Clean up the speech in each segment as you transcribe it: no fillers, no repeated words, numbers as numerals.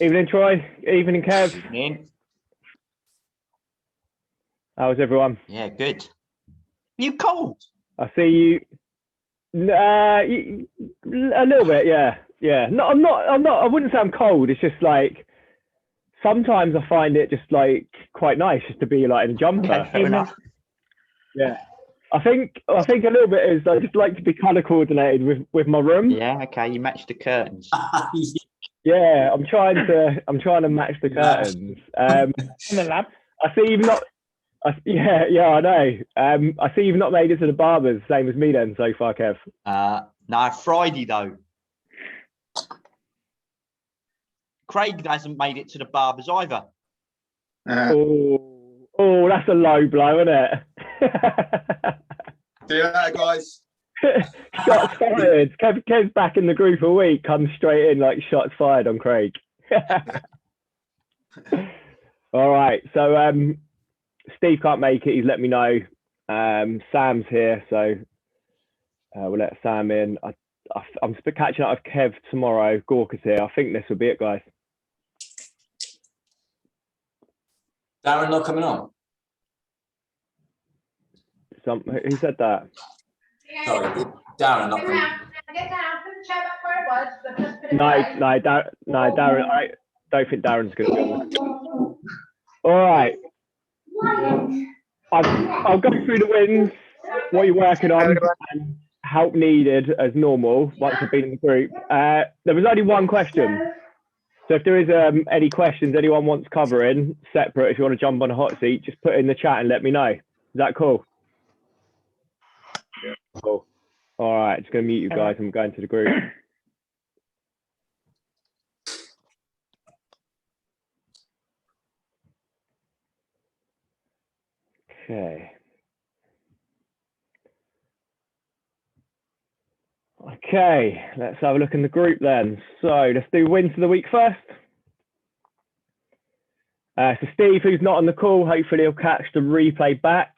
Evening, Troy. Evening, Kev. Evening. How's everyone? Yeah, good. You cold? I see you. A little bit, yeah. No, I'm not. I wouldn't say I'm cold. It's just like sometimes I find it just like quite nice just to be like in a jumper. Okay, fair enough. Yeah. I think a little bit is I just like to be colour coordinated with my room. Yeah, okay. You match the curtains. Yeah, I'm trying to match the curtains. In the lab. I see you've not. Yeah, I know. I see you've not made it to the barbers, same as me then so far, Kev. No, Friday though. Craig hasn't made it to the barbers either. Oh, that's a low blow, isn't it? See you later, guys. Shots fired. Kev's back in the group a week, comes straight in like shots fired on Craig. All right, so Steve can't make it. He's let me know. Sam's here, so we'll let Sam in. I'm catching up with Kev tomorrow. Gorka's here. I think this will be it, guys. Darren not coming on? Who said that? Sorry, Darren not coming on. No, Darren. I don't think Darren's going to be on. All right. I'll go through the wins, what you're working on, and help needed as normal once I've been in the group. There was only one question. So if there is any questions anyone wants covering, separate, if you want to jump on a hot seat, just put it in the chat and let me know. Is that cool? Yeah. Cool. All right, just going to mute you guys. I'm going to the group. Okay, let's have a look in the group then. So let's do wins of the week first. So Steve, who's not on the call, hopefully he'll catch the replay back.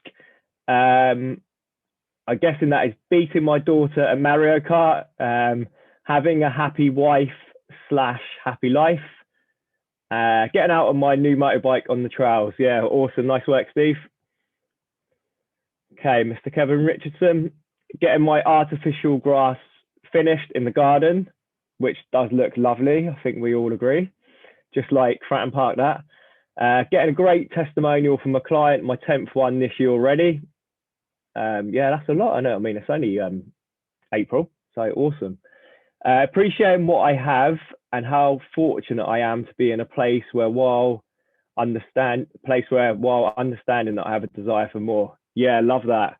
I'm guessing that is beating my daughter at Mario Kart, having a happy wife / happy life, getting out on my new motorbike on the trails. Yeah, awesome. Nice work, Steve. Okay, Mr. Kevin Richardson, getting my artificial grass finished in the garden, which does look lovely. I think we all agree. Just like Fratton Park that. Getting a great testimonial from a client, my 10th one this year already. Yeah, that's a lot. I know. I mean, it's only April, so awesome. Appreciating what I have and how fortunate I am to be in a place where while understanding that I have a desire for more. Yeah, love that.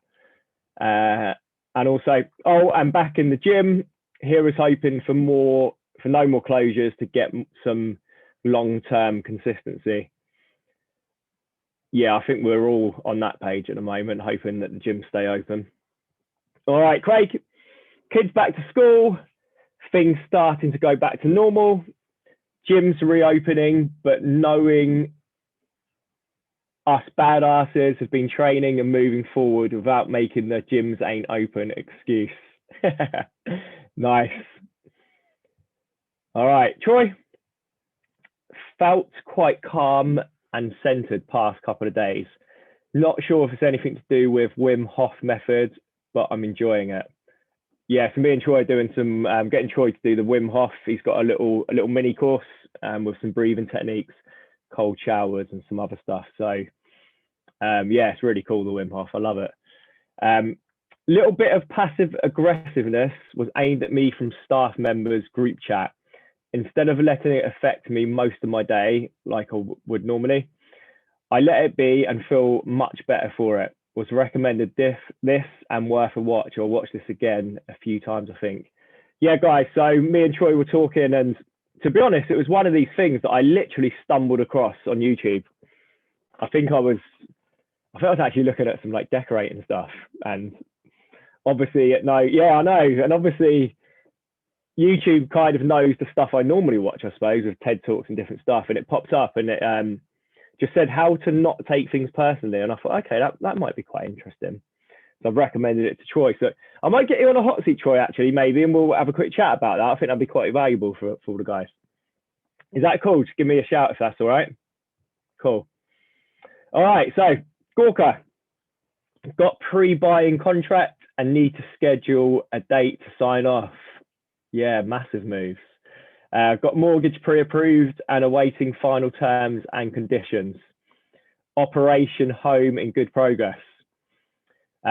And also, I'm back in the gym. Here is hoping for no more closures to get some long-term consistency. Yeah, I think we're all on that page at the moment, hoping that the gyms stay open. All right, Craig, kids back to school, things starting to go back to normal, gyms reopening, but knowing us badasses have been training and moving forward without making the gyms ain't open excuse. Nice. All right, Troy. Felt quite calm and centered past couple of days. Not sure if it's anything to do with Wim Hof method, but I'm enjoying it. Yeah, so me and Troy are doing some, getting Troy to do the Wim Hof. He's got a little mini course with some breathing techniques, cold showers and some other stuff. So yeah, it's really cool, the Wim Hof. I love it. Little bit of passive aggressiveness was aimed at me from staff members group chat. Instead of letting it affect me most of my day, like I would normally, I let it be and feel much better for it. Was recommended this and worth a watch, or watch this again a few times, I think. Yeah, guys, so me and Troy were talking, and to be honest, it was one of these things that I literally stumbled across on YouTube. I think I was actually looking at some like decorating stuff, and obviously I know, and obviously YouTube kind of knows the stuff I normally watch, I suppose, with TED Talks and different stuff, and it popped up and it just said how to not take things personally, and I thought, okay, that might be quite interesting. So I've recommended it to Troy. So I might get you on a hot seat, Troy, actually, maybe, and we'll have a quick chat about that. I think that'd be quite valuable for all the guys. Is that cool? Just give me a shout if that's all right. Cool. All right, so Gorka, got pre-buying contract and need to schedule a date to sign off. Yeah, massive moves. Got mortgage pre-approved and awaiting final terms and conditions. Operation home in good progress.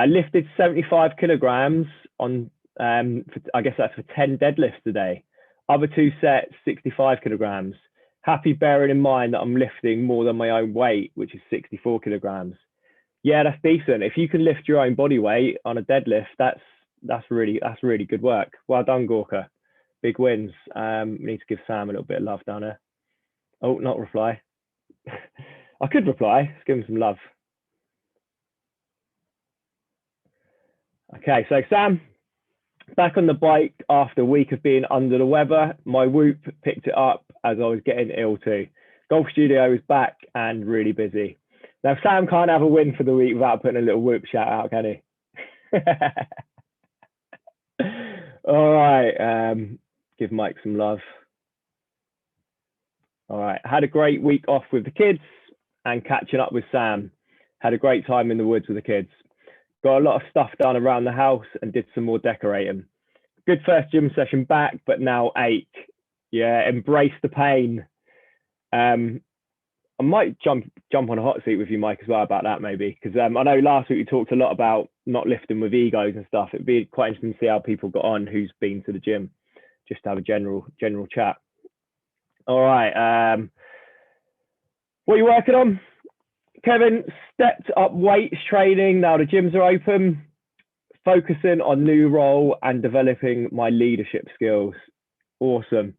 Lifted 75 kilograms on, I guess that's for 10 deadlifts today. Other 2 sets, 65 kilograms. Happy bearing in mind that I'm lifting more than my own weight, which is 64 kilograms. Yeah, that's decent. If you can lift your own body weight on a deadlift, that's really good work. Well done, Gorka. Big wins. We need to give Sam a little bit of love down there. Oh, not reply. I could reply. Let's give him some love. Okay, so Sam, back on the bike after a week of being under the weather. My Whoop picked it up as I was getting ill too. Golf studio is back and really busy. Now, Sam can't have a win for the week without putting a little Whoop shout out, can he? All right, give Mike some love. All right, had a great week off with the kids and catching up with Sam. Had a great time in the woods with the kids. Got a lot of stuff done around the house and did some more decorating. Good first gym session back, but now ache. Yeah, embrace the pain. I might jump on a hot seat with you, Mike, as well about that maybe, because I know last week we talked a lot about not lifting with egos and stuff. It'd be quite interesting to see how people got on who's been to the gym, just to have a general chat. All right, what are you working on? Kevin, stepped up weights training. Now the gyms are open. Focusing on new role and developing my leadership skills. Awesome.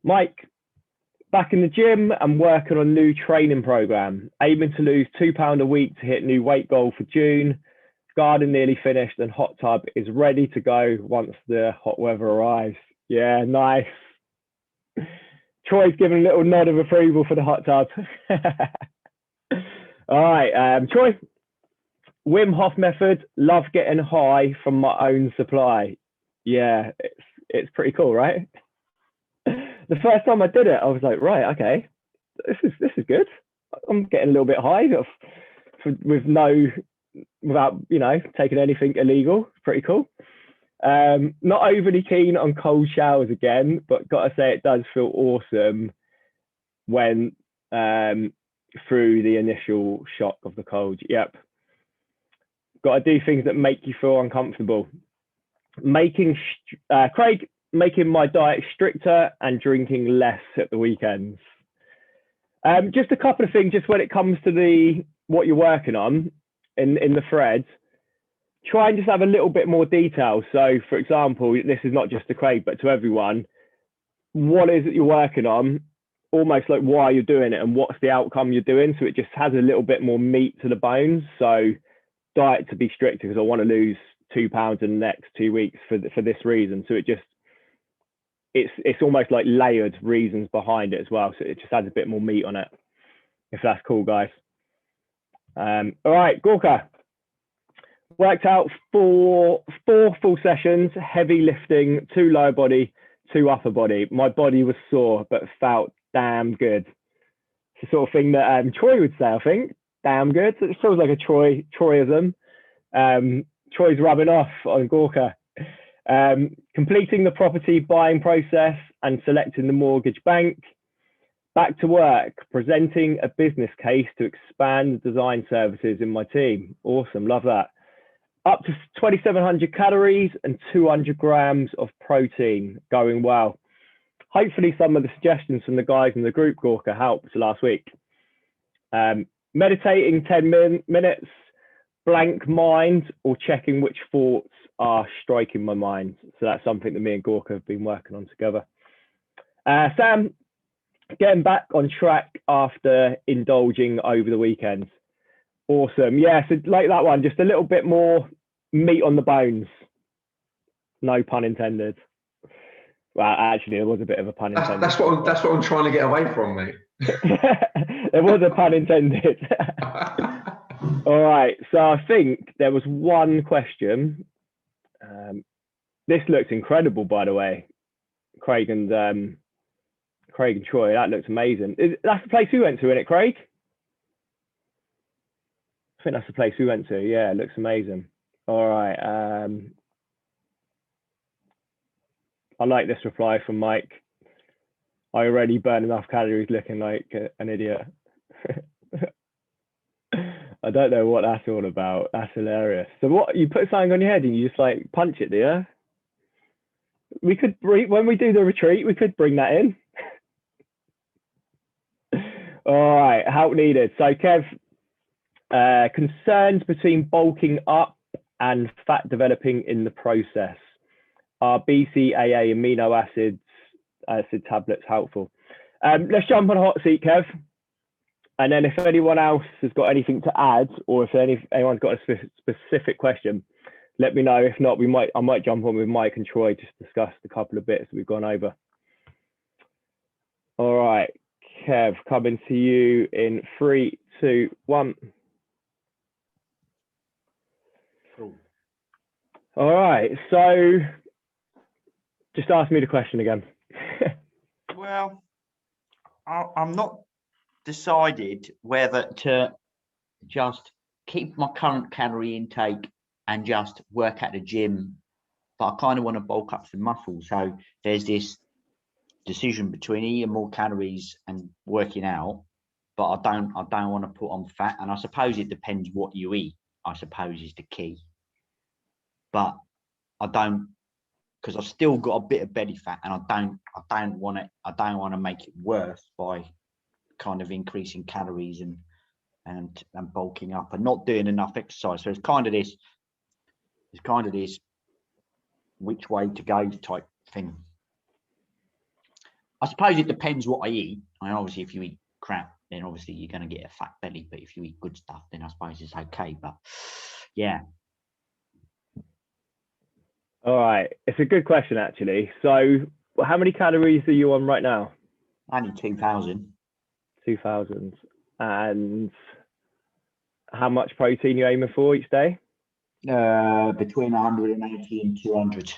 Mike, back in the gym and working on new training program. Aiming to lose £2 a week to hit new weight goal for June. Garden nearly finished and hot tub is ready to go once the hot weather arrives. Yeah, nice. Troy's giving a little nod of approval for the hot tub. All right, Troy, Wim Hof method, love getting high from my own supply. Yeah, it's pretty cool, right? The first time I did it, I was like, right, okay, this is good. I'm getting a little bit high without taking anything illegal. Pretty cool. Not overly keen on cold showers again, but gotta say it does feel awesome when through the initial shock of the cold. Yep. Got to do things that make you feel uncomfortable. Craig, making my diet stricter and drinking less at the weekends. Just a couple of things, just when it comes to what you're working on in the thread, try and just have a little bit more detail. So, for example, this is not just to Craig, but to everyone. What is it you're working on? Almost like why you're doing it and what's the outcome you're doing. So it just has a little bit more meat to the bones. So diet to be strict because I want to lose £2 in the next 2 weeks for this reason. So it's almost like layered reasons behind it as well. So it just adds a bit more meat on it, if that's cool, guys. All right, Gorka. Worked out for 4 full sessions, heavy lifting, 2 lower body, 2 upper body. My body was sore, but felt damn good. It's the sort of thing that Troy would say, I think. Damn good. It feels like a Troyism. Troy's rubbing off on Gorka. Completing the property buying process and selecting the mortgage bank. Back to work, presenting a business case to expand the design services in my team. Awesome, love that. Up to 2,700 calories and 200 grams of protein, going well. Hopefully some of the suggestions from the guys in the group, Gorka, helped last week. Meditating 10 minutes, blank mind, or checking which thoughts are striking my mind. So that's something that me and Gorka have been working on together. Sam, getting back on track after indulging over the weekend. Awesome. Yeah, so like that one, just a little bit more meat on the bones. No pun intended. Well, actually, there was a bit of a pun intended. That's what I'm trying to get away from, mate. There was a pun intended. All right, so I think there was one question. This looks incredible, by the way. Craig and Craig and Troy, that looks amazing. That's the place we went to, isn't it, Craig? I think that's the place we went to. Yeah, it looks amazing. All right. I like this reply from Mike. I already burned enough calories looking like an idiot. I don't know what that's all about. That's hilarious. So what, you put something on your head and you just like punch it, do you? We could, when we do the retreat, we could bring that in. All right, help needed. So Kev, concerns between bulking up and fat developing in the process. Are BCAA amino acid tablets helpful? Let's jump on a hot seat, Kev. And then if anyone else has got anything to add, or if anyone's got a specific question, let me know. If not, I might jump on with Mike and Troy just to discuss the couple of bits we've gone over. All right, Kev, coming to you in 3, 2, 1. Cool. All right, so just ask me the question again. Well, I'm not decided whether to just keep my current calorie intake and just work at the gym, but I kind of want to bulk up some muscle. So there's this decision between eating more calories and working out, but I don't want to put on fat. And I suppose it depends what you eat, I suppose, is the key. But I don't, because I've still got a bit of belly fat, and I don't want to make it worse by kind of increasing calories and bulking up and not doing enough exercise. So it's kind of this which way to go type thing. I suppose it depends what I eat. I mean, obviously, if you eat crap, then obviously you're going to get a fat belly. But if you eat good stuff, then I suppose it's okay. But yeah. All right, it's a good question actually. So how many calories are you on right now? Only 2,000. 2,000. And how much protein you aiming for each day? Between 180 and 200.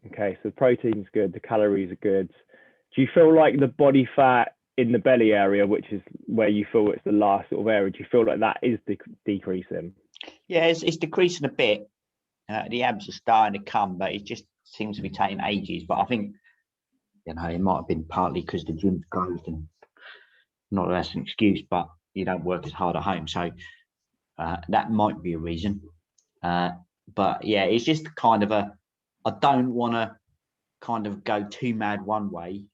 Okay, so the protein's good, the calories are good. Do you feel like the body fat in the belly area, which is where you feel it's the last sort of area, do you feel like that is decreasing? Yeah, it's decreasing a bit. The abs are starting to come, but it just seems to be taking ages. But I think, it might have been partly because the gym's closed, and not that that's an excuse, but you don't work as hard at home. So that might be a reason. But yeah, it's just kind of I don't want to kind of go too mad one way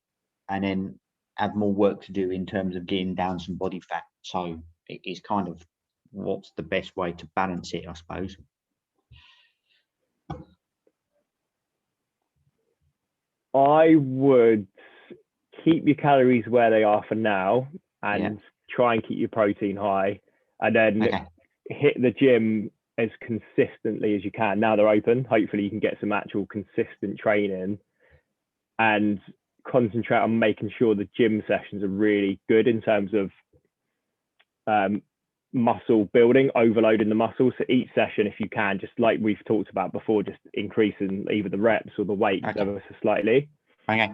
and then have more work to do in terms of getting down some body fat. So it is kind of what's the best way to balance it, I suppose. I would keep your calories where they are for now and try and keep your protein high, and then hit the gym as consistently as you can. Now they're open, hopefully you can get some actual consistent training and concentrate on making sure the gym sessions are really good in terms of muscle building, overloading the muscle. So each session, if you can, just like we've talked about before, just increasing either the reps or the weight ever so slightly. Okay.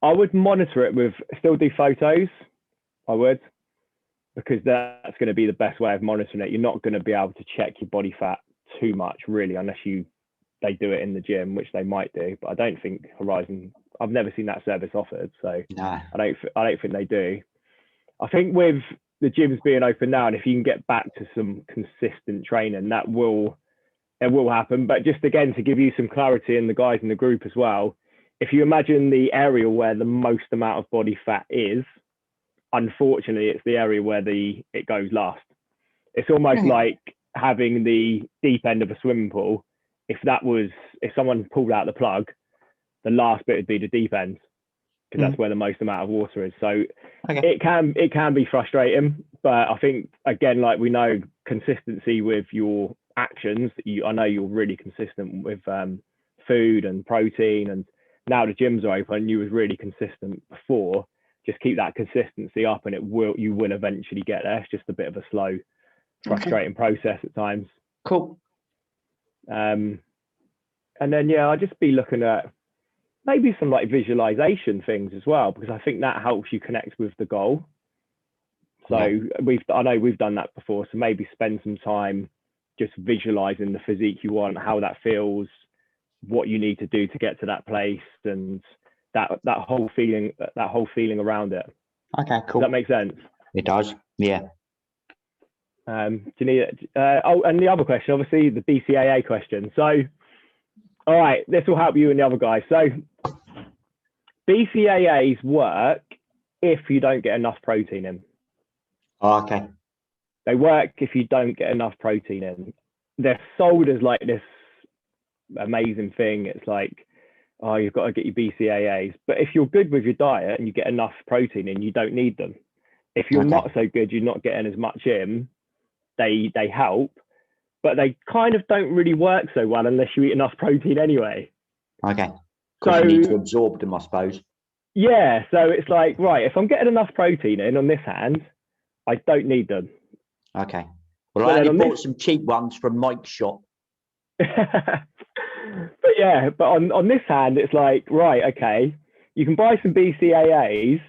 I would monitor it with, still do photos. I would, because that's going to be the best way of monitoring it. You're not going to be able to check your body fat too much, really, unless they do it in the gym, which they might do. But I don't think Horizon, I've never seen that service offered, so no. I don't think they do. I think with the gyms being open now, and if you can get back to some consistent training, it will happen. But just again, to give you some clarity, and the guys in the group as well, if you imagine the area where the most amount of body fat is, unfortunately, it's the area where it goes last. It's almost like having the deep end of a swimming pool. If someone pulled out the plug, the last bit would be the deep end, because that's where the most amount of water is. So it can be frustrating, but I think, again, like we know, consistency with your actions, I know you're really consistent with food and protein, and now the gyms are open, you was really consistent before. Just keep that consistency up and you will eventually get there. It's just a bit of a slow, frustrating process at times. Cool. And then, I'll just be looking at maybe some like visualization things as well, because I think that helps you connect with the goal. So I know we've done that before. So maybe spend some time just visualizing the physique you want, how that feels, what you need to do to get to that place, and that whole feeling around it. Okay, Does cool. that make sense? It does. Yeah. Do you need oh, and the other question, obviously the BCAA question. So, all right, this will help you and the other guys. So BCAAs work if you don't get enough protein in. Oh, okay. They work if you don't get enough protein in. They're sold as like this amazing thing. It's like, oh, you've got to get your BCAAs. But if you're good with your diet and you get enough protein in, you don't need them. If you're not so good, you're not getting as much in, they help, but they kind of don't really work so well unless you eat enough protein anyway. Okay. Because you need to absorb them, I suppose. Yeah. So it's like, right, if I'm getting enough protein in on this hand, I don't need them. Okay. Well, I only bought some cheap ones from Mike's shop. But yeah, but on this hand, it's like, right, okay, you can buy some BCAAs,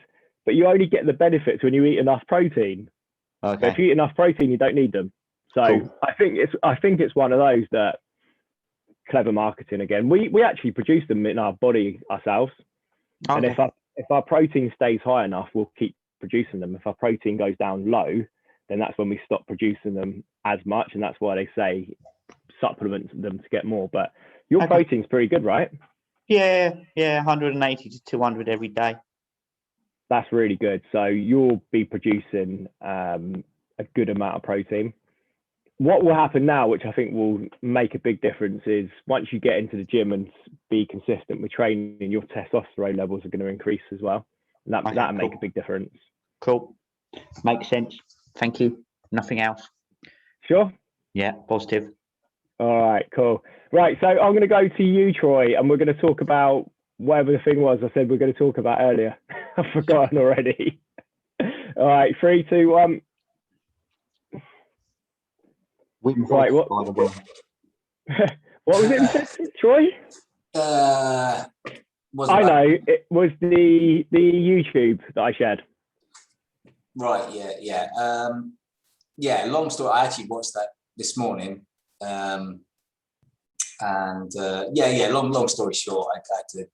but you only get the benefits when you eat enough protein. Okay. But if you eat enough protein, you don't need them. So cool. I think it's one of those that clever marketing again. We actually produce them in our body ourselves. Okay. And if our protein stays high enough, we'll keep producing them. If our protein goes down low, then that's when we stop producing them as much. And that's why they say supplement them to get more. But your protein's pretty good, right? Yeah, 180 to 200 every day. That's really good. So you'll be producing a good amount of protein. What will happen now, which I think will make a big difference, is once you get into the gym and be consistent with training, your testosterone levels are going to increase as well. And that'll make a big difference. Cool. Makes sense. Thank you. Nothing else. Sure. Yeah, positive. All right, cool. Right, so I'm going to go to you, Troy, and we're going to talk about whatever the thing was I said we're going to talk about earlier. I've forgotten already. All right, 3, 2, 1. Right, what? What was it you said, Troy? I know, it was the YouTube that I shared. Right, yeah. Long story, I actually watched that this morning. Long story short, I had to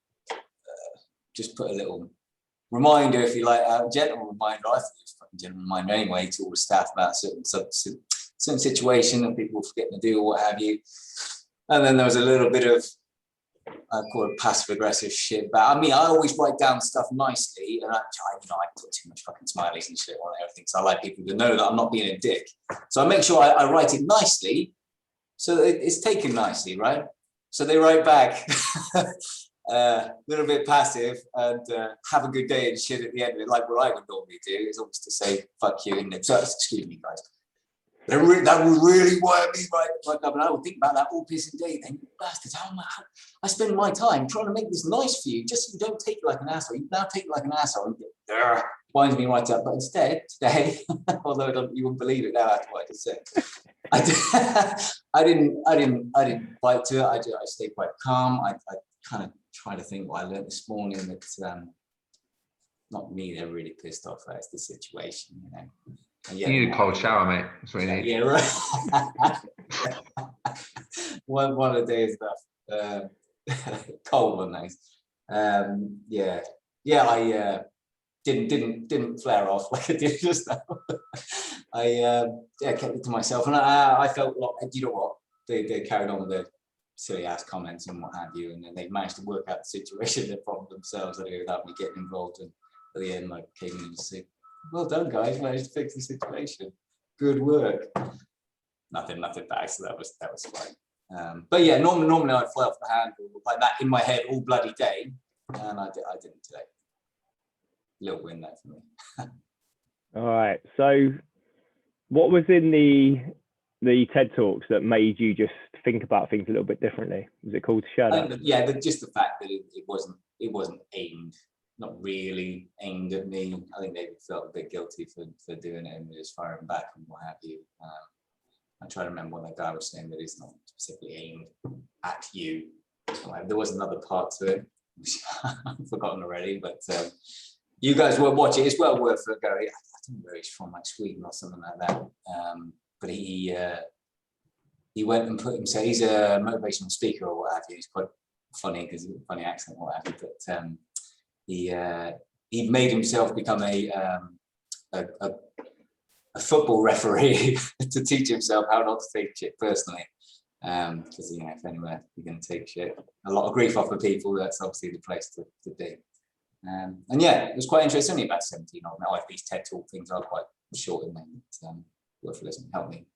just put a little reminder, if you like, a gentle reminder. I think it's a gentle reminder anyway to all the staff about certain situation and people forgetting to do or what have you. And then there was a little bit of, I call it passive aggressive shit. But I mean, I always write down stuff nicely, and I put too much fucking smileys and shit on everything. So I like people to know that I'm not being a dick. So I make sure I write it nicely, so it's taken nicely, right? So they write back a little bit passive and have a good day and shit at the end of it, like what I would normally do is always to say fuck you, and so excuse me, guys. That would really wire me right up, and I would think about that all pissing day. Then, bastards, how I spend my time trying to make this nice for you, just so you don't take it like an asshole. You now take it like an asshole, and winds me right up. But instead, today, although you wouldn't believe it now after what I just said, I didn't bite to it. I stayed quite calm. I kind of try to think what I learned this morning that not me. They're really pissed off. That's the situation, you know. You need a cold shower, mate. That's what you need. Yeah, right. one a day is enough. Cold one, nice. I didn't flare off like I did just now. I kept it to myself, and I felt like, you know what, they carried on with their silly ass comments and what have you, and then they managed to work out the situation from themselves without me getting involved. And at the end, like, came in and said, well done, guys, managed to fix the situation. Good work. Nothing back, so that was fine. But yeah, normally I'd fly off the handle like that in my head all bloody day, and I didn't today. Little win there for me. All right. So, what was in the TED Talks that made you just think about things a little bit differently? Was it cool to share that? Yeah, just the fact that it wasn't aimed. Not really aimed at me. I think they felt a bit guilty for doing it and just firing back and what have you. I try to remember what that guy was saying, that it's not specifically aimed at you. There was another part to it. I've forgotten already, but you guys will watch it. It's well worth it. I don't know where he's from, like Sweden or something like that. But he went and put himself. He's a motivational speaker or what have you. He's quite funny because he's got a funny accent, or what have you. But he made himself become a football referee to teach himself how not to take shit personally. Because if anywhere you're going to take shit, a lot of grief off of people, that's obviously the place to be. And yeah, it was quite interesting. Only about 17 odd now. These TED Talk things are quite short in them. Worth listening. Help me.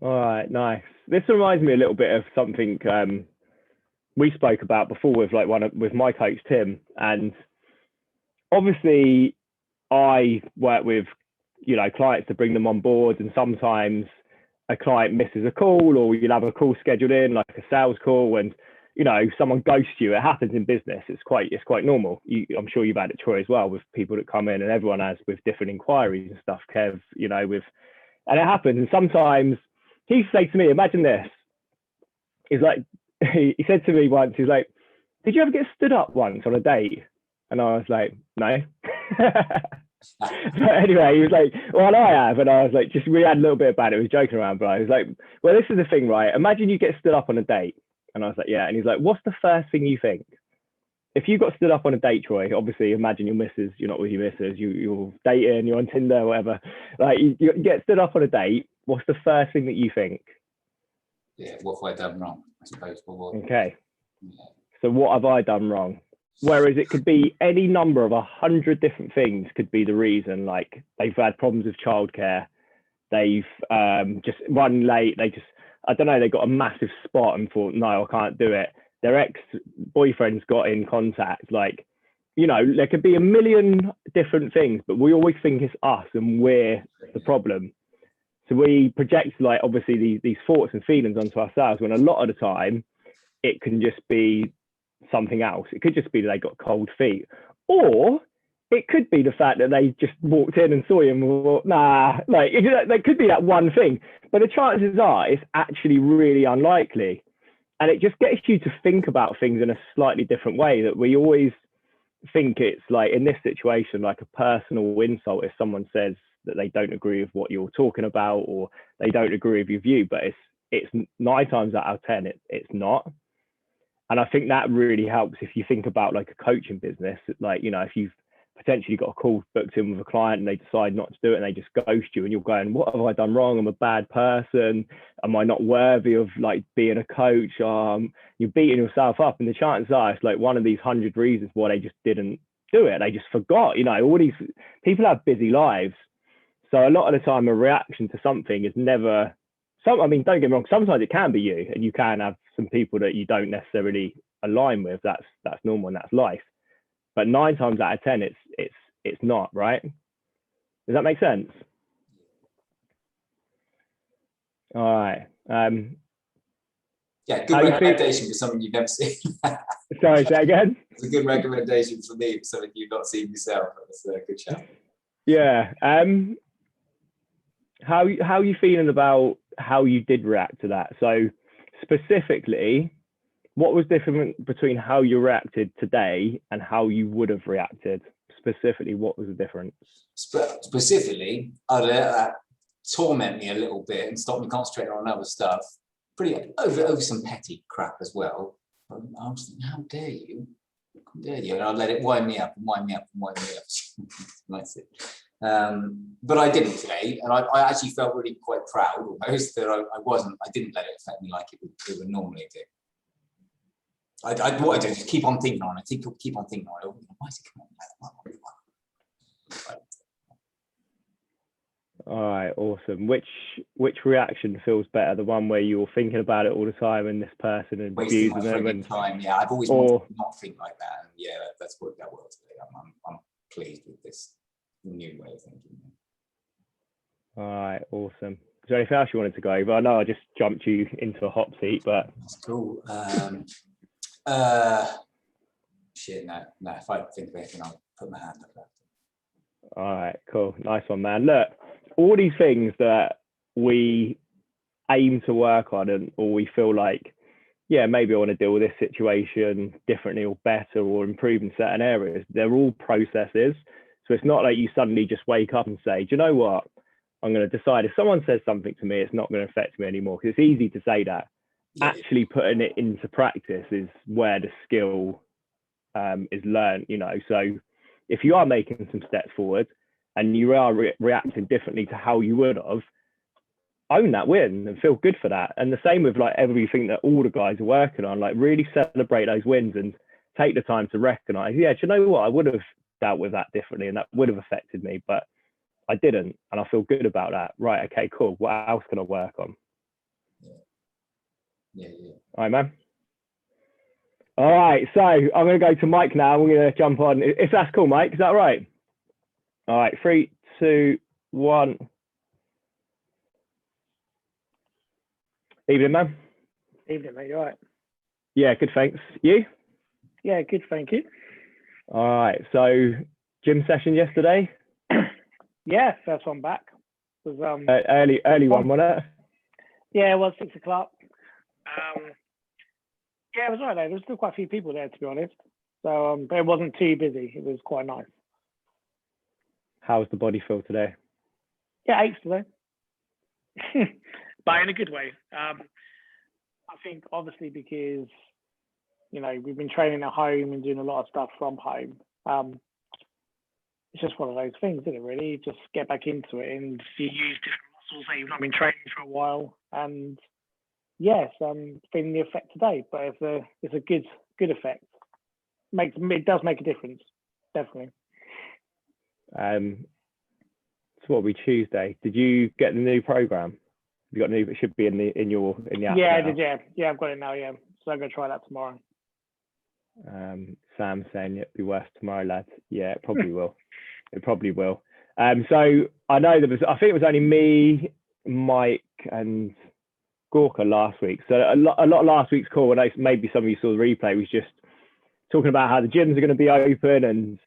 All right, nice. This reminds me a little bit of something we spoke about before with my coach Tim, and obviously I work with clients to bring them on board, and sometimes a client misses a call, or you'll have a call scheduled in, like a sales call, and someone ghosts you. It happens in business. It's quite normal. I'm sure you've had it, Troy, as well, with people that come in, and everyone has with different inquiries and stuff, Kev, and it happens. And sometimes he said to me, imagine this. He's like, he said to me once, he's like, did you ever get stood up once on a date? And I was like, no. But anyway, he was like, well, I have. And I was like, we had a little bit about it. We was joking around, but I was like, well, this is the thing, right? Imagine you get stood up on a date. And I was like, yeah. And he's like, what's the first thing you think? If you got stood up on a date, Troy, obviously imagine your missus, you're not with your missus, you're dating, you're on Tinder, whatever. Like you get stood up on a date. What's the first thing that you think? Yeah, what have I done wrong, I suppose. Okay. Yeah. So what have I done wrong? Whereas it could be any number of 100 different things could be the reason. Like they've had problems with childcare, they've just run late, I don't know, they got a massive spot and thought, no, I can't do it. Their ex-boyfriends got in contact. Like, there could be a million different things, but we always think it's us and we're the problem. So we project, like, obviously these thoughts and feelings onto ourselves, when a lot of the time it can just be something else. It could just be that they got cold feet, or it could be the fact that they just walked in and saw you and thought, nah, like there could be that one thing, but the chances are it's actually really unlikely. And it just gets you to think about things in a slightly different way, that we always think it's like, in this situation, like a personal insult if someone says that they don't agree with what you're talking about, or they don't agree with your view, but it's 9 times out of 10 it's not. And I think that really helps if you think about like a coaching business, like, if you've potentially got a call booked in with a client and they decide not to do it and they just ghost you, and you're going, what have I done wrong? I'm a bad person. Am I not worthy of like being a coach? You're beating yourself up, and the chances are it's like one of these 100 reasons why they just didn't do it. They just forgot. All these people have busy lives, so a lot of the time a reaction to something is never don't get me wrong, sometimes it can be you, and you can have some people that you don't necessarily align with. That's normal, and that's life. But 9 times out of 10, it's not, right? Does that make sense? All right. Yeah, good recommendation for something you've never seen. Sorry, say again? It's a good recommendation for me, for something you've not seen yourself. That's a good shout. Yeah. How are you feeling about how you did react to that? So specifically, what was different between how you reacted today and how you would have reacted? Specifically, what was the difference? Specifically, I'd let that torment me a little bit and stop me concentrating on other stuff. Pretty over some petty crap as well. I was thinking, how dare you? How dare you? And I'd let it wind me up and wind me up and wind me up. That's it. But I didn't today, and I actually felt really quite proud almost that I didn't let it affect me like it would normally do. What I do is just keep on thinking on it. Keep on thinking on it. Why is it coming on? All right, awesome. Which reaction feels better? The one where you're thinking about it all the time and this person and wasting my frigging time. Yeah, I've always wanted to not think like that, and yeah, that's worked out well today. I'm pleased with this new way of thinking. All right, awesome. Is there anything else you wanted to go over? I know I just jumped you into a hot seat, but that's cool. Shit, no. If I think of anything, I'll put my hand up. All right, cool. Nice one, man. Look, all these things that we aim to work on, or we feel like, yeah, maybe I want to deal with this situation differently or better or improve in certain areas. They're all processes. So it's not like you suddenly just wake up and say, do you know what? I'm going to decide if someone says something to me, it's not going to affect me anymore. Because it's easy to say that. Yeah. Actually putting it into practice is where the skill is learned, you know. So if you are making some steps forward and you are reacting differently to how you would have, own that win and feel good for that. And the same with like everything that all the guys are working on, like really celebrate those wins and take the time to recognize, yeah, do you know what? I would have dealt with that differently and that would have affected me, but I didn't. And I feel good about that. Right. Okay, cool. What else can I work on? Yeah. All right, man. All right. So I'm going to go to Mike now. We're going to jump on. If that's cool, Mike, is that right? All right. 3, 2, 1. Evening, man. Evening, mate. You all right? Yeah, good, thanks. You? Yeah, good, thank you. All right. So gym session yesterday? Yeah, first one back. Was Early one, wasn't it? Yeah, it was 6 o'clock. Yeah, it was all right. There was still quite a few people there, to be honest. So, but it wasn't too busy. It was quite nice. How's the body feel today? Yeah, aches today. But in a good way. I think obviously because, you know, we've been training at home and doing a lot of stuff from home. It's just one of those things, isn't it, really? You just get back into it and you use different muscles that you've not been training for a while. And yes, I'm feeling the effect today, but it's a good effect. It does make a difference, definitely. So what will be Tuesday? Did you get the new program? You got new? It should be in the app. Yeah, now. I did. Yeah, I've got it now. Yeah, so I'm gonna try that tomorrow. Sam saying it'll be worse tomorrow, lads. Yeah, it probably will. It probably will. So I know I think it was only me, Mike, and Gorka last week. So a lot of last week's call, and maybe some of you saw the replay, was just talking about how the gyms are going to be open, and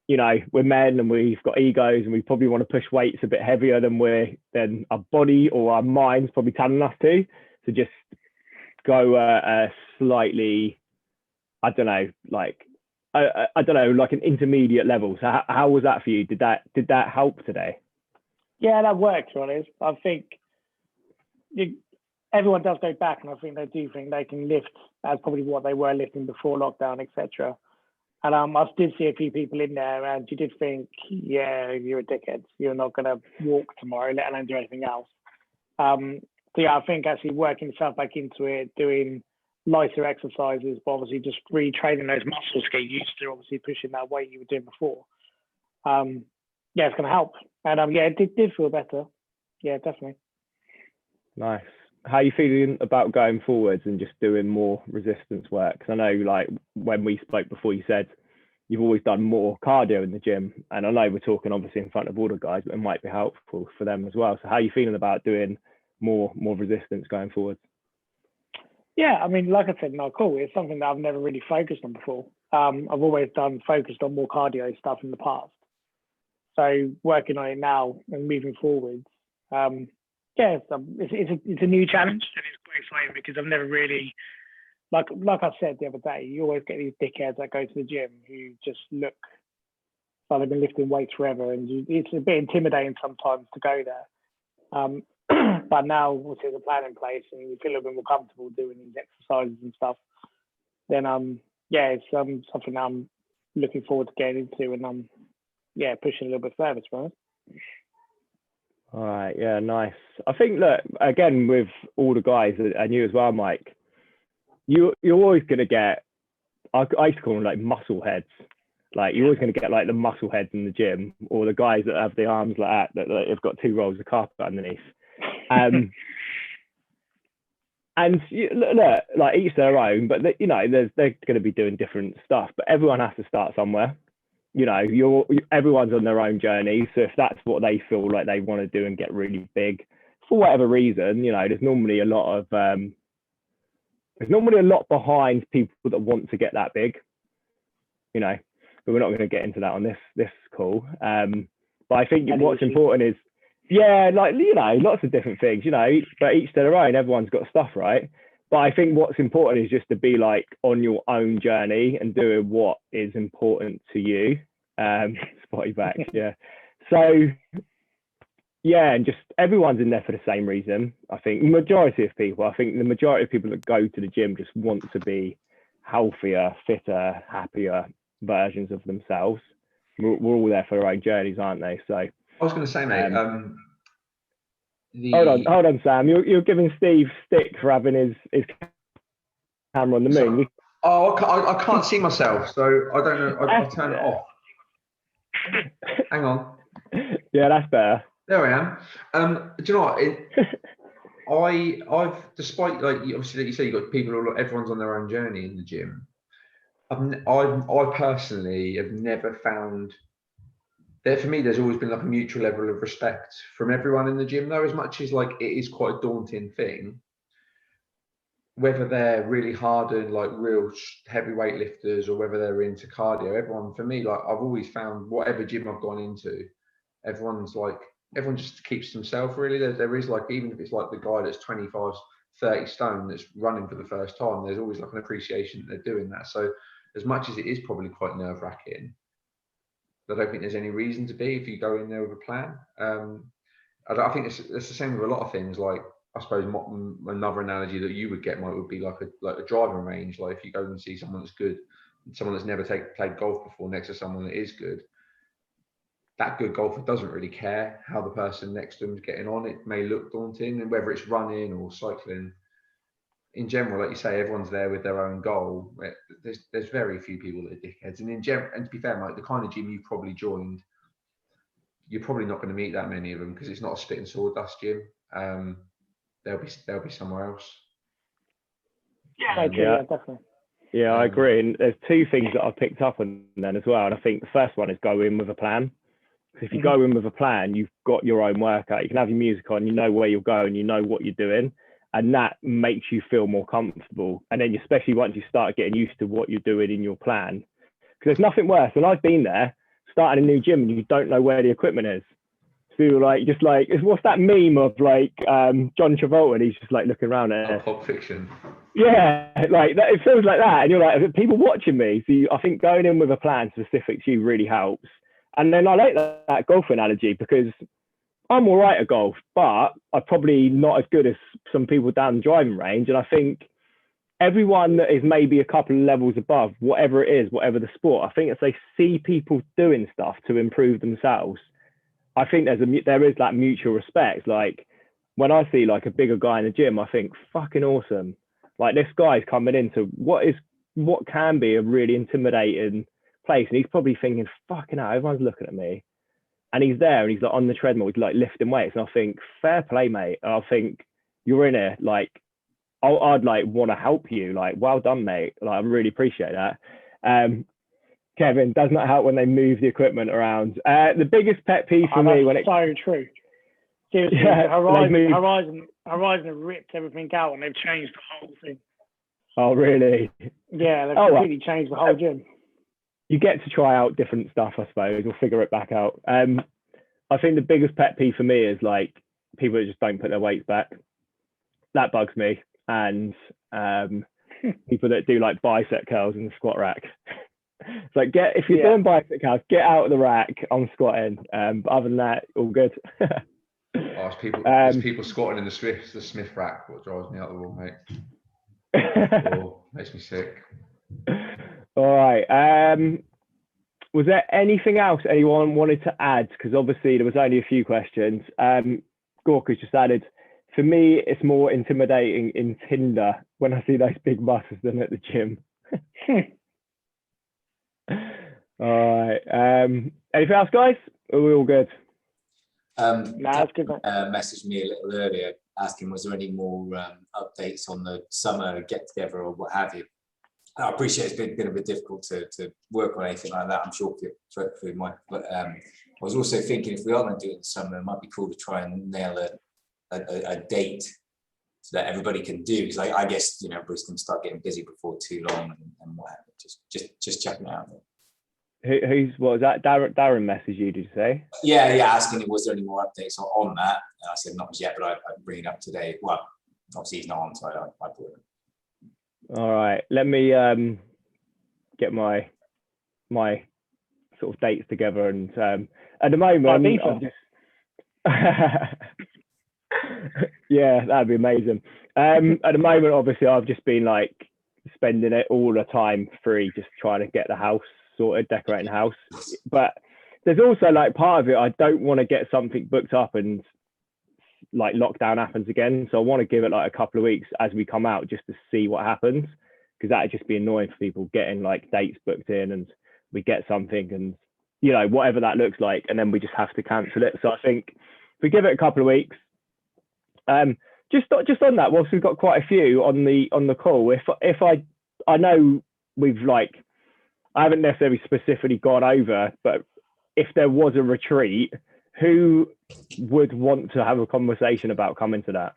you know, we're men and we've got egos and we probably want to push weights a bit heavier than our body or our mind's probably telling us to. So just go slightly, I don't know, like an intermediate level. So how was that for you? Did that help today? Yeah, that worked, honest. I think everyone does go back, and I think they do think they can lift as probably what they were lifting before lockdown, etc. And I did see a few people in there, and you did think, yeah, you're a dickhead. You're not going to walk tomorrow, let alone do anything else. So yeah, I think actually working yourself back into it, doing lighter exercises, but obviously just retraining those muscles to get used to obviously pushing that weight you were doing before. Yeah, it's going to help. And yeah, it did feel better. Yeah, definitely. Nice. How are you feeling about going forwards and just doing more resistance work? Because I know, like, when we spoke before, you said you've always done more cardio in the gym. And I know we're talking obviously in front of all the guys, but it might be helpful for them as well. So how are you feeling about doing more resistance going forward? Yeah, I mean, like I said, no, cool. It's something that I've never really focused on before. I've always focused on more cardio stuff in the past. So working on it now and moving forwards, yeah, it's a new challenge, and it's quite exciting because I've never really, like I said the other day, you always get these dickheads that go to the gym who just look like they've been lifting weights forever, and it's a bit intimidating sometimes to go there. But now, once there's a plan in place and you feel a bit more comfortable doing these exercises and stuff, then yeah, it's something that I'm looking forward to getting into, and yeah, pushing a little bit further, to be honest. All right, yeah, nice. I think, look, again, with all the guys and you as well, Mike, you're always going to get, I used to call them like muscle heads. Like, you're always going to get like the muscle heads in the gym, or the guys that have the arms like that have got 2 rolls of carpet underneath. And look, like, each their own, but you know, they're going to be doing different stuff, but everyone has to start somewhere. You know, everyone's on their own journey. So if that's what they feel like they want to do and get really big for whatever reason, you know, there's normally a lot behind people that want to get that big, you know, but we're not going to get into that on this call. But I think what's important is, yeah, like, you know, lots of different things, you know, but each to their own. Everyone's got stuff, right? But I think what's important is just to be like on your own journey and doing what is important to you. Spotty back, yeah. So yeah, and just everyone's in there for the same reason. I think the majority of people that go to the gym just want to be healthier, fitter, happier versions of themselves. We're all there for our own journeys, aren't they? So I was going to say, mate. Hold on, Sam. You're giving Steve stick for having his camera on the moon. I can't see myself, so I don't know. I'll turn it off. Hang on. Yeah, that's better. There I am. Do you know what? I've despite like obviously like you say, you got people, everyone's on their own journey in the gym. I personally have never found that. For me, there's always been like a mutual level of respect from everyone in the gym, though, as much as like it is quite a daunting thing. Whether they're really hardened, like real heavy weightlifters, or whether they're into cardio, everyone, for me, like I've always found whatever gym I've gone into, everyone just keeps himself really. There is like, even if it's like the guy that's 25, 30 stone that's running for the first time, there's always like an appreciation that they're doing that. So as much as it is probably quite nerve wracking, I don't think there's any reason to be if you go in there with a plan. I think it's the same with a lot of things. Like, I suppose another analogy that you would get would be like a driving range. Like if you go and see someone that's good, someone that's never played golf before next to someone that is good, that good golfer doesn't really care how the person next to him is getting on. It may look daunting, and whether it's running or cycling, in general, like you say, everyone's there with their own goal. There's very few people that are dickheads, and to be fair, Mike, the kind of gym you've probably joined, you're probably not going to meet that many of them because it's not a spit and sawdust gym. They'll be somewhere else. Yeah, definitely. Yeah, I agree. And there's two things that I've picked up on then as well. And I think the first one is go in with a plan. If you go in with a plan, you've got your own workout. You can have your music on, you know where you're going, you know what you're doing, and that makes you feel more comfortable. And then especially once you start getting used to what you're doing in your plan, because there's nothing worse. And I've been there, starting a new gym, and you don't know where the equipment is. Feel like what's that meme of like John Travolta, and he's just like looking around at it. Pulp Fiction. Yeah, like that. It feels like that, and you're like, people watching me. So I think going in with a plan specific to you really helps. And then I like that golf analogy because I'm all right at golf, but I'm probably not as good as some people down the driving range. And I think everyone that is maybe a couple of levels above, whatever it is, whatever the sport, I think if they see people doing stuff to improve themselves, I think there is that mutual respect. Like when I see like a bigger guy in the gym, I think fucking awesome. Like this guy's coming into what can be a really intimidating place, and he's probably thinking, fucking hell, everyone's looking at me. And he's there and he's like on the treadmill, he's like lifting weights. And I think, fair play, mate. And I think you're in it. Like, I'd like want to help you. Like, well done, mate. Like, I really appreciate that. Kevin, does not help when they move the equipment around. The biggest pet peeve for me when so true. Seriously, Horizon have ripped everything out and they've changed the whole thing. Oh, really? Yeah, they've completely changed the whole gym. You get to try out different stuff, I suppose, or figure it back out. I think the biggest pet peeve for me is like people that just don't put their weights back. That bugs me. And people that do like bicep curls in the squat rack. It's like, if you're doing bicep curls, get out of the rack. I'm squatting. But other than that, all good. It's people squatting in the Smith rack. What drives me out the wall, mate? Makes me sick. All right. Was there anything else anyone wanted to add? Because obviously there was only a few questions. Gorka's just added, for me, it's more intimidating in Tinder when I see those big muscles than at the gym. All right. Anything else, guys? Are we all good? That's good. Messaged me a little earlier asking, was there any more updates on the summer get together or what have you? I appreciate it's been a bit difficult to work on anything like that. I'm sure for Mike, but I was also thinking if we are going to do it in the summer, it might be cool to try and nail a date so that everybody can do. Because I guess Bruce can start getting busy before too long and what have you. Just checking it out. What was that? Darren messaged you, did you say? Yeah, asking was there any more updates on that. And I said not as yet, but I'd bring it up today. Well, obviously he's not on, so I brought it. All right, let me get my sort of dates together, and at the moment I'm just yeah, that'd be amazing. At the moment, obviously, I've just been like spending it all the time free, just trying to get the house sorted, decorating the house. But there's also like part of it, I don't want to get something booked up and like lockdown happens again. So I want to give it like a couple of weeks as we come out just to see what happens, because that'd just be annoying for people getting like dates booked in and we get something and you know whatever that looks like, and then we just have to cancel it. So I think if we give it a couple of weeks, just on that, whilst we've got quite a few on the call, if I know we've like I haven't necessarily specifically gone over, but if there was a retreat, who would want to have a conversation about coming to that?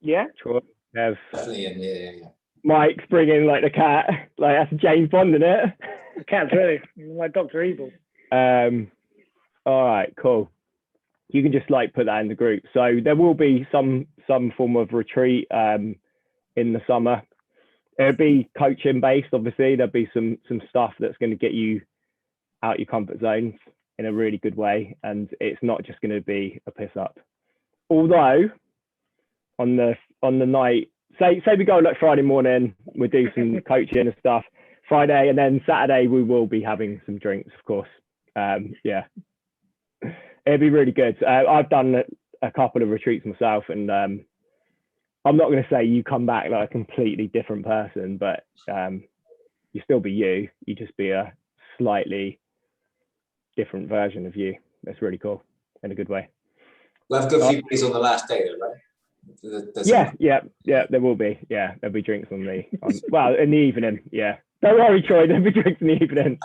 Yeah, Troy, Kev, Definitely, yeah. Mike's bringing like the cat, like that's James Bond, isn't it? the cat's ready. Like Dr. Evil. All right, cool. You can just like put that in the group. So there will be some form of retreat in the summer. It'll be coaching based, obviously. There'll be some stuff that's going to get you out your comfort zones in a really good way, and it's not just going to be a piss up. Although on the night, say we go like Friday morning, we do some coaching and stuff. Friday and then Saturday we will be having some drinks, of course. Yeah, it'll be really good. I've done a couple of retreats myself, and I'm not going to say you come back like a completely different person, but you still be you. You just be a slightly different version of you. That's really cool in a good way. We'll have a good few days on the last day, though, right? Yeah, there will be. Yeah, there'll be drinks on well, in the evening. Yeah, don't worry, Troy, there'll be drinks in the evening.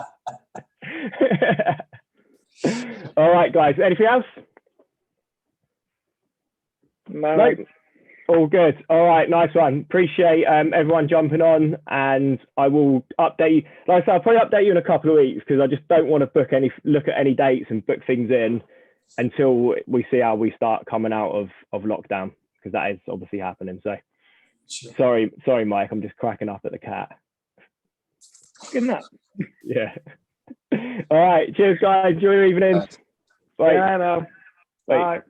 All right, guys, anything else? No. All good. All right, nice one. Appreciate everyone jumping on, and I will update you. Like I said, I'll probably update you in a couple of weeks because I just don't want to look at any dates and book things in until we see how we start coming out of lockdown, because that is obviously happening. So Sure. sorry, Mike. I'm just cracking up at the cat. Good enough. Yeah. All right. Cheers, guys. Enjoy your evening. Bye. Yeah, I know. Bye. Bye.